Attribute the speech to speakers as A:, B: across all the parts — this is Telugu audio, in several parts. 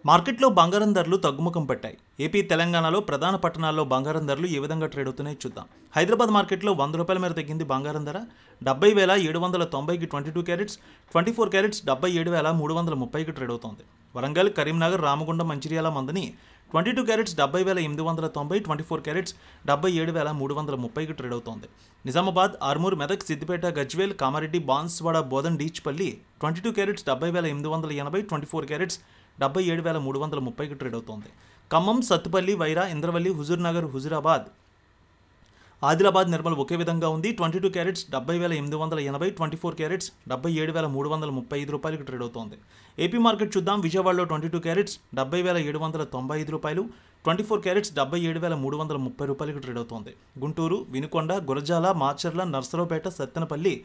A: మార్కెట్లో బంగారం ధరలు తగ్గుముఖం పట్టాయి. ఏపీ, తెలంగాణలో ప్రధాన పట్టణాల్లో బంగారం ధరలు ఏ విధంగా ట్రేడ్ అవుతున్నాయో చూద్దాం. హైదరాబాద్ మార్కెట్లో 100 రూపాయల మేర తగ్గింది బంగారం ధర. 70,790కి 22 క్యారెట్స్, 24 క్యారెట్స్ 77,330కి ట్రేడ్ అవుతోంది. వరంగల్, కరీంనగర్, రామగుండం, మంచిర్యాల, మందని 22 క్యారెట్స్ 70,890, 24 క్యారెట్స్ 77,330కి ట్రేడ్ అవుతోంది. నిజామాబాద్, ఆర్మూర్, మెదక్, సిద్దిపేట, గజ్వేల్, కామారెడ్డి, బాన్స్వాడ, బోధన్, డీచ్పల్లి 22 క్యారెట్స్ 70,880, 24 క్యారెట్స్ 77,330కి ట్రేడ్ అవుతోంది. ఖమ్మం, సత్తుపల్లి, వైరా, ఇంద్రవల్లి, హుజూర్నగర్, హుజూరాబాద్, ఆదిలాబాద్, నిర్మల్ ఒకే విధంగా ఉంది. 22 క్యారెట్స్ 70,880, 24 క్యారెట్స్ 77,335 రూపాయలకి ట్రేడ్ అవుతోంది. ఏపీ మార్కెట్ చూద్దాం. విజయవాడలో 22 క్యారెట్స్ 70,795 రూపాయలు, 24 క్యారెట్స్ 77,330 రూపాయలకి ట్రేడ్ అవుతోంది. గుంటూరు, వినుకొండ, గురజాల, మాచర్ల, నర్సరావుపేట, సత్తెనపల్లి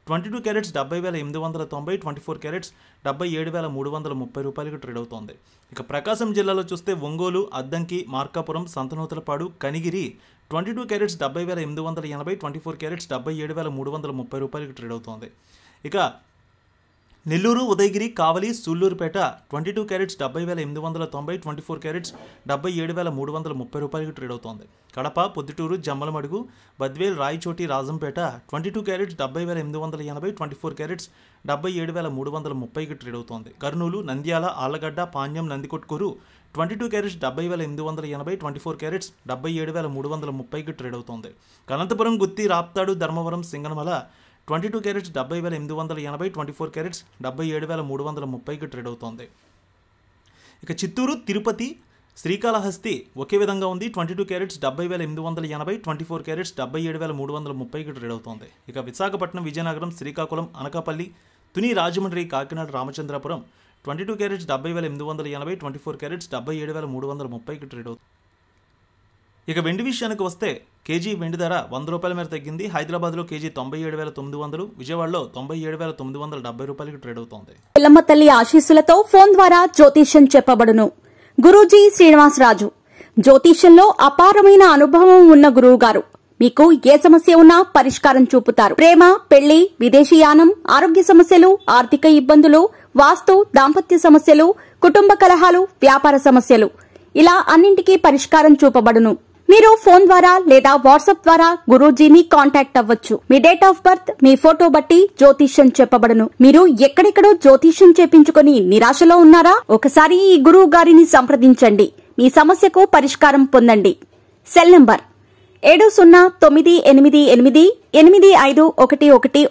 A: 22 క్యారెట్స్ 70,890, 24 క్యారెట్స్ 77,330 రూపాయలకి ట్రేడ్ అవుతోంది. ఇక ప్రకాశం జిల్లాలో చూస్తే ఒంగోలు, అద్దంకి, మార్కాపురం, సంతనూతలపాడు, కనిగిరి 22 క్యారెట్స్ 70,880, 24 క్యారెట్స్ 77,330 రూపాయలకి ట్రేడ్ అవుతోంది. ఇక నెల్లూరు, ఉదయగిరి, కావలి, సూళ్లూరుపేట 22 క్యారెట్స్ 70,890, 24 క్యారెట్స్ 77,330 రూపాయలకి ట్రేడ్ అవుతోంది. కడప, పొద్దుటూరు, జమ్మలమడుగు, బద్వేల్, రాయచోటి, రాజంపేట 22 క్యారెట్స్ 70,880, 24 క్యారెట్స్ 77,330కి ట్రేడ్ అవుతోంది. కర్నూలు, నంద్యాల, ఆళ్లగడ్డ, పాణ్యం, నందికొట్కూరు 22 క్యారెట్స్ 70,880, 24 క్యారెట్స్ 77,330కి ట్రేడ్ అవుతోంది. అనంతపురం, గుత్తి, రాప్తాడు, ధర్మవరం, సింగనమల 22 క్యారెట్స్ 70,880, 24 క్యారెట్స్ 77,330కి ట్రేడ్ అవుతోంది. ఇక చిత్తూరు, తిరుపతి, శ్రీకాళహస్తి ఒకే విధంగా ఉంది. 22 క్యారెట్స్ 70,880, 24 క్యారెట్స్ 77,330కి ట్రేడ్ అవుతోంది. ఇక విశాఖపట్నం, విజయనగరం, శ్రీకాకుళం, అనకాపల్లి, తుని, రాజమండ్రి, కాకినాడ, రామచంద్రపురం 22 క్యారెట్స్ 70,880, 24 క్యారెట్స్ 77,330కి ట్రేడ్ అవుతుంది. ఇక వెండి విషయానికి వస్తే కేజీ వెండి ధర 100 రూపాయల మేర తగ్గింది. హైదరాబాద్లో కేజీ 97,900, విజయవాడలో 97,970 రూపాయలకి ట్రేడ్ అవుతోంది.
B: ఎల్లమ్మ తల్లి ఆశీస్సులతో ఫోన్ ద్వారా జ్యోతిష్యం చెప్పబడును. గురూజీ శ్రీనివాసరాజు జ్యోతిష్యంలో అపారమైన అనుభవం ఉన్న గురువు గారు మీకు ఏ సమస్య ఉన్నా పరిష్కారం చూపుతారు. ప్రేమ, పెళ్లి, విదేశీయానం, ఆరోగ్య సమస్యలు, ఆర్థిక ఇబ్బందులు, వాస్తు, దాంపత్య సమస్యలు, కుటుంబ కలహాలు, వ్యాపార సమస్యలు, ఇలా అన్నింటికీ పరిష్కారం చూపబడును. మీరు ఫోన్ ద్వారా లేదా వాట్సాప్ ద్వారా గురూజీని కాంటాక్ట్ అవ్వచ్చు. మీ డేట్ ఆఫ్ బర్త్, మీ ఫోటో బట్టి జ్యోతిష్యం చెప్పబడును. మీరు ఎక్కడెక్కడో జ్యోతిష్యం చేపించుకుని నిరాశలో ఉన్నారా? ఒకసారి ఈ గురువు గారిని సంప్రదించండి. మీ సమస్యకు పరిష్కారం పొందండి. Cell number 7098888511